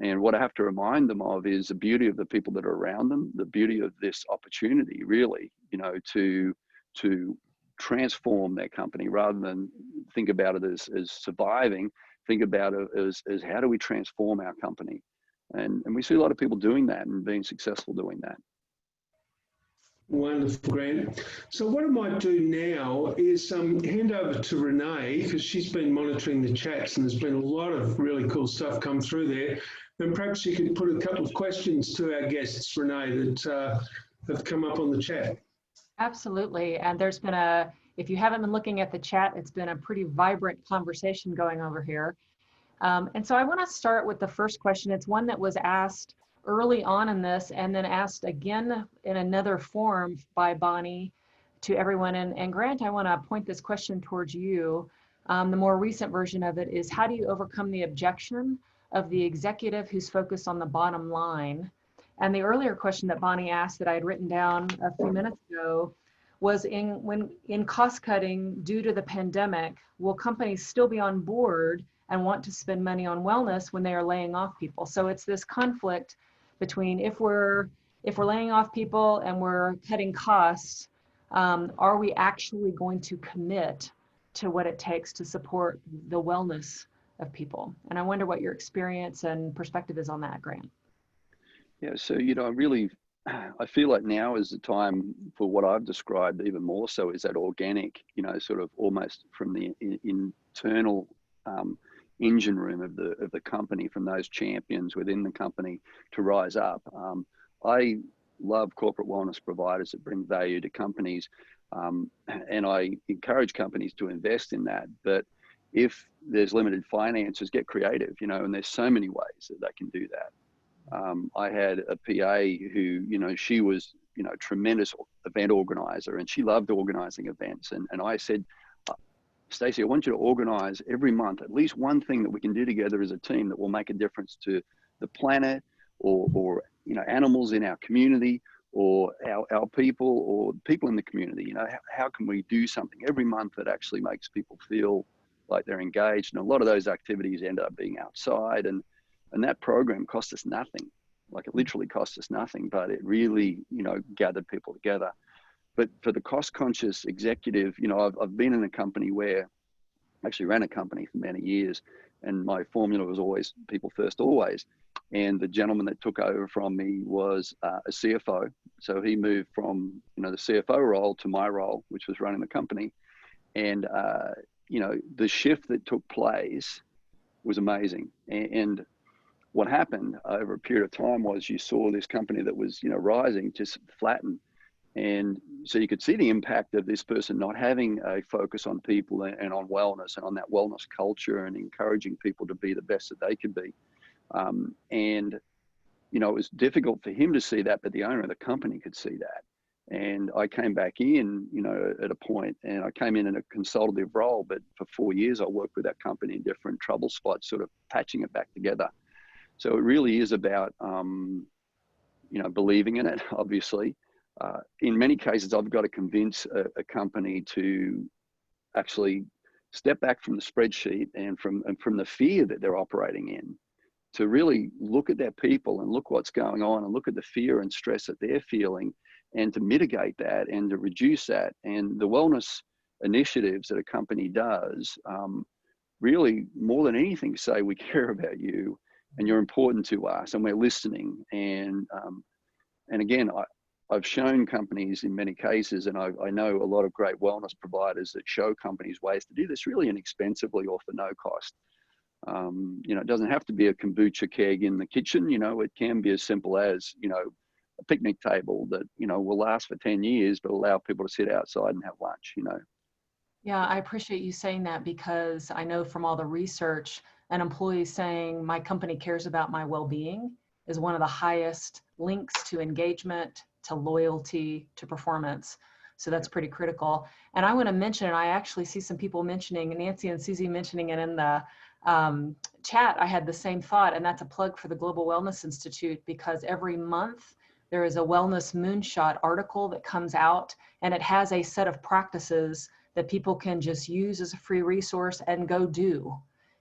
And what I have to remind them of is the beauty of the people that are around them, the beauty of this opportunity, really, you know, to transform their company rather than think about it as surviving, think about it as how do we transform our company? And we see a lot of people doing that and being successful doing that. Wonderful, Grant. So what I might do now is hand over to Renee, because she's been monitoring the chats and there's been a lot of really cool stuff come through there. And perhaps you could put a couple of questions to our guests, Renee, that have come up on the chat. Absolutely. And there's been if you haven't been looking at the chat, it's been a pretty vibrant conversation going over here. And so I want to start with the first question. It's one that was asked early on in this and then asked again in another form by Bonnie to everyone. And Grant, I want to point this question towards you. The more recent version of it is, how do you overcome the objection of the executive who's focused on the bottom line? And the earlier question that Bonnie asked that I had written down a few minutes ago was, in cost cutting due to the pandemic, will companies still be on board and want to spend money on wellness when they are laying off people? So it's this conflict between if we're laying off people and we're cutting costs, are we actually going to commit to what it takes to support the wellness of people? And I wonder what your experience and perspective is on that, Grant. Yeah, so, you know, I feel like now is the time for what I've described even more so, is that organic, you know, sort of almost from the internal engine room of the company, from those champions within the company to rise up. I love corporate wellness providers that bring value to companies, and I encourage companies to invest in that. But if there's limited finances, get creative, you know, and there's so many ways that they can do that. I had a PA who, you know, she was, you know, a tremendous event organizer, and she loved organizing events. And I said, Stacey, I want you to organize every month at least one thing that we can do together as a team that will make a difference to the planet or you know, animals in our community or our people or people in the community. You know, how can we do something every month that actually makes people feel like they're engaged? And a lot of those activities end up being outside, and that program cost us nothing. Like, it literally cost us nothing, but it really, you know, gathered people together. But for the cost-conscious executive, you know, I've been in a company where I actually ran a company for many years, and my formula was always people first, always. And the gentleman that took over from me was a CFO. So he moved from, the CFO role to my role, which was running the company. And, the shift that took place was amazing. And what happened over a period of time was you saw this company that was, rising just flatten. And so you could see the impact of this person not having a focus on people and on wellness and on that wellness culture and encouraging people to be the best that they could be. And, it was difficult for him to see that, but the owner of the company could see that. And I came back in, at a point, and I came in a consultative role, but for 4 years, I worked with that company in different trouble spots, sort of patching it back together. So it really is about, believing in it, obviously. In many cases, I've got to convince a company to actually step back from the spreadsheet and from the fear that they're operating in, to really look at their people and look what's going on and look at the fear and stress that they're feeling, and to mitigate that and to reduce that. And the wellness initiatives that a company does really, more than anything, say we care about you and you're important to us and we're listening. And again, I've shown companies in many cases, and I know a lot of great wellness providers that show companies ways to do this really inexpensively or for no cost. It doesn't have to be a kombucha keg in the kitchen. It can be as simple as, a picnic table that, will last for 10 years, but allow people to sit outside and have lunch, Yeah, I appreciate you saying that, because I know from all the research, an employee saying my company cares about my well-being is one of the highest links to engagement, to loyalty, to performance. So that's pretty critical. And I want to mention, and I actually see some people mentioning, Nancy and Susie mentioning it in the chat. I had the same thought, and that's a plug for the Global Wellness Institute, because every month there is a wellness moonshot article that comes out, and it has a set of practices that people can just use as a free resource and go do.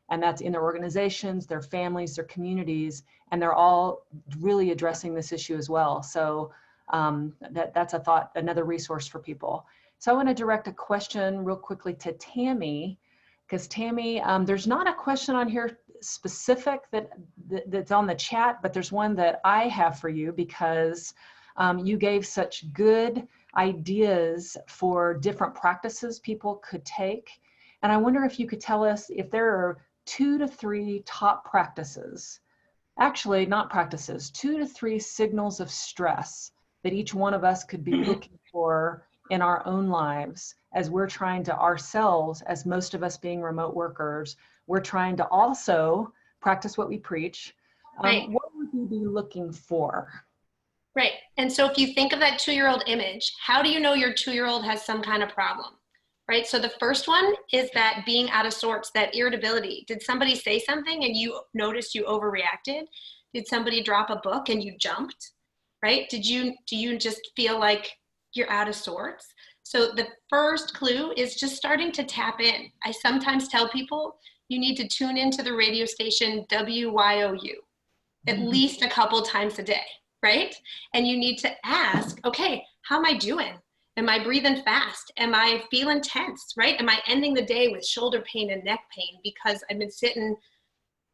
And that's in their organizations, their families, their communities, and they're all really addressing this issue as well. So that's a thought, another resource for people. So I want to direct a question real quickly to Tammy, because Tammy, there's not a question on here specific that's on the chat, but there's one that I have for you, because you gave such good ideas for different practices people could take. And I wonder if you could tell us if there are 2 to 3 top practices, actually not practices, 2 to 3 signals of stress that each one of us could be looking for in our own lives as we're trying to ourselves, as most of us being remote workers, we're trying to also practice what we preach. Right. What would you be looking for? Right. And so if you think of that 2-year-old image, how do you know your 2-year-old has some kind of problem? Right. So the first one is that being out of sorts, that irritability. Did somebody say something and you noticed you overreacted? Did somebody drop a book and you jumped? Right? Do you just feel like you're out of sorts? So the first clue is just starting to tap in. I sometimes tell people you need to tune into the radio station WYOU at least a couple times a day, right? And you need to ask, okay, how am I doing? Am I breathing fast? Am I feeling tense, right? Am I ending the day with shoulder pain and neck pain because I've been sitting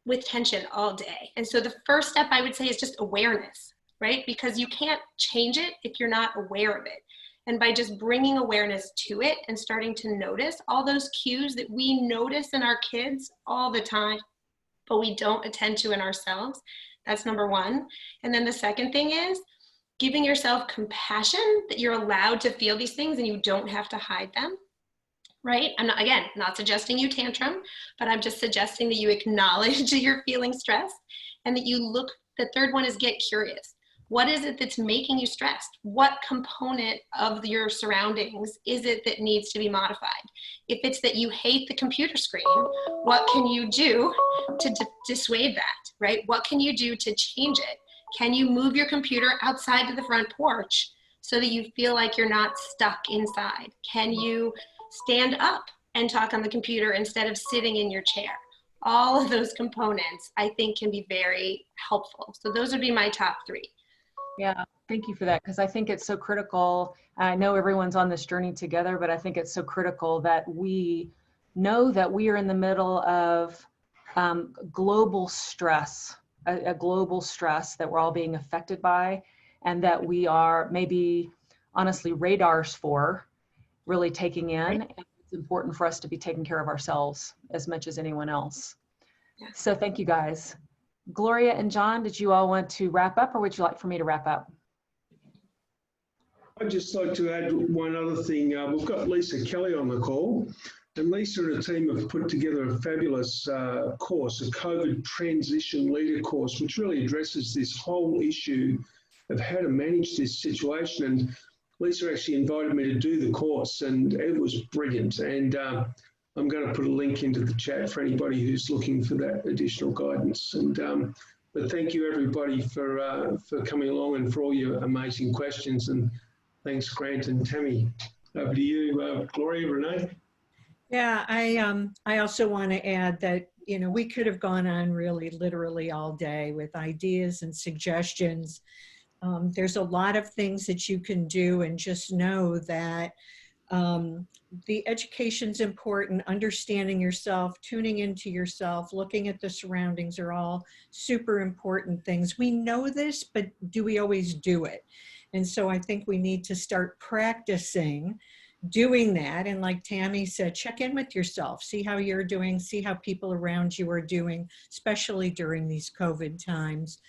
with tension all day? And so the first step I would say is just awareness, right? Because you can't change it if you're not aware of it. And by just bringing awareness to it and starting to notice all those cues that we notice in our kids all the time, but we don't attend to in ourselves, that's number one. And then the second thing is giving yourself compassion that you're allowed to feel these things and you don't have to hide them, right? I'm not suggesting you tantrum, but I'm just suggesting that you acknowledge that you're feeling stressed and that you look. The third one is get curious. What is it that's making you stressed? What component of your surroundings is it that needs to be modified? If it's that you hate the computer screen, what can you do to dissuade that, right? What can you do to change it? Can you move your computer outside to the front porch so that you feel like you're not stuck inside? Can you stand up and talk on the computer instead of sitting in your chair? All of those components, I think, can be very helpful. So those would be my top 3. Yeah, thank you for that, because I think it's so critical. I know everyone's on this journey together, but I think it's so critical that we know that we are in the middle of global stress a global stress that we're all being affected by, and that we are maybe honestly radars for really taking in. And it's important for us to be taking care of ourselves as much as anyone else. So thank you guys. Gloria and John, did you all want to wrap up, or would you like for me to wrap up? I'd just like to add one other thing. We've got Lisa Kelly on the call, and Lisa and her team have put together a fabulous course, a COVID transition leader course, which really addresses this whole issue of how to manage this situation. And Lisa actually invited me to do the course, and it was brilliant. And I'm going to put a link into the chat for anybody who's looking for that additional guidance. And but thank you everybody for coming along and for all your amazing questions. And thanks, Grant and Tammy. Over to you, Gloria, Renee. Yeah, I also want to add that, you know, we could have gone on really literally all day with ideas and suggestions. There's a lot of things that you can do, and just know that the education's important. Understanding yourself, tuning into yourself, looking at the surroundings are all super important things. We know this, but do we always do it? And so I think we need to start practicing doing that. And like Tammy said, check in with yourself, see how you're doing, see how people around you are doing, especially during these COVID times.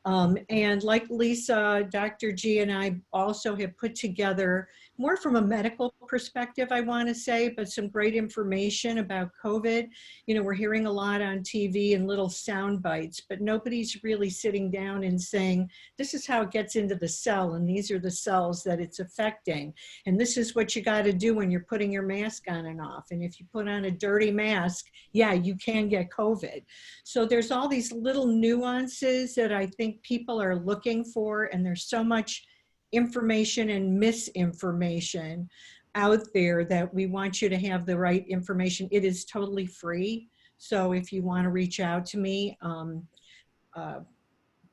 And like Lisa, Dr. G and I also have put together, more from a medical perspective, I want to say, but some great information about COVID. You know, we're hearing a lot on TV and little sound bites, but nobody's really sitting down and saying, this is how it gets into the cell, and these are the cells that it's affecting. And this is what you got to do when you're putting your mask on and off. And if you put on a dirty mask, yeah, you can get COVID. So there's all these little nuances that I think people are looking for, and there's so much information and misinformation out there that we want you to have the right information. It is totally free. So if you want to reach out to me,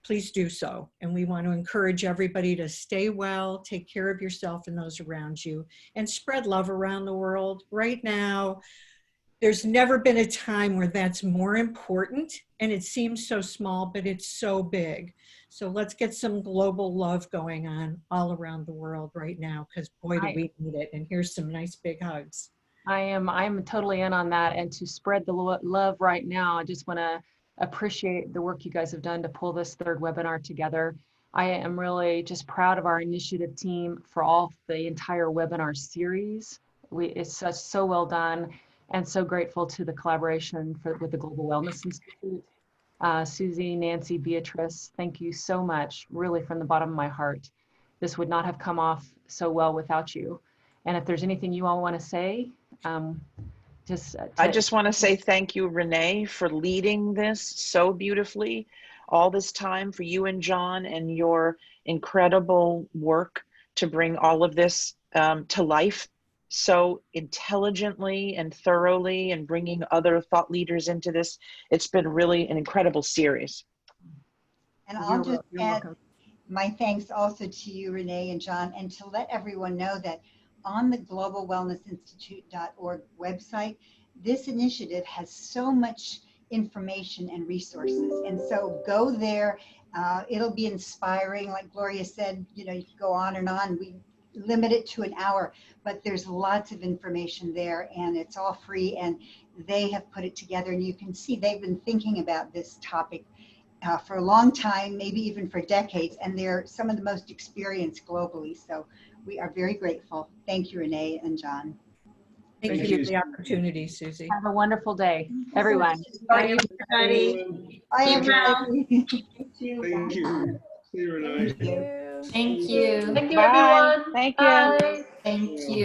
please do so. And we want to encourage everybody to stay well, take care of yourself and those around you, and spread love around the world. Right now, there's never been a time where that's more important, and it seems so small, but it's so big. So let's get some global love going on all around the world right now, because boy, do we need it. And here's some nice big hugs. I'm totally in on that. And to spread the love right now, I just want to appreciate the work you guys have done to pull this third webinar together. I am really just proud of our initiative team for the entire webinar series. It's so well done, and so grateful to the collaboration with the Global Wellness Institute. Susie, Nancy, Beatrice, thank you so much, really from the bottom of my heart. This would not have come off so well without you. And if there's anything you all want to say, I just want to say thank you, Renee, for leading this so beautifully all this time, for you and John and your incredible work to bring all of this to life so intelligently and thoroughly, and bringing other thought leaders into this. It's been really an incredible series. And I'll just add my thanks also to you, Renee and John, and to let everyone know that on the globalwellnessinstitute.org website, this initiative has so much information and resources. And so go there. It'll be inspiring. Like Gloria said, you know, you can go on and on. We limit it to an hour, but there's lots of information there, and it's all free, and they have put it together, and you can see they've been thinking about this topic for a long time, maybe even for decades, and they're some of the most experienced globally. So we are very grateful. Thank you, Renee and John. Thank you for the opportunity, Susie. Have a wonderful day, everyone. Bye, everybody. Bye, everybody. Thank you. See you, Renee. Thank you. Thank you, everyone. Thank you. Thank you.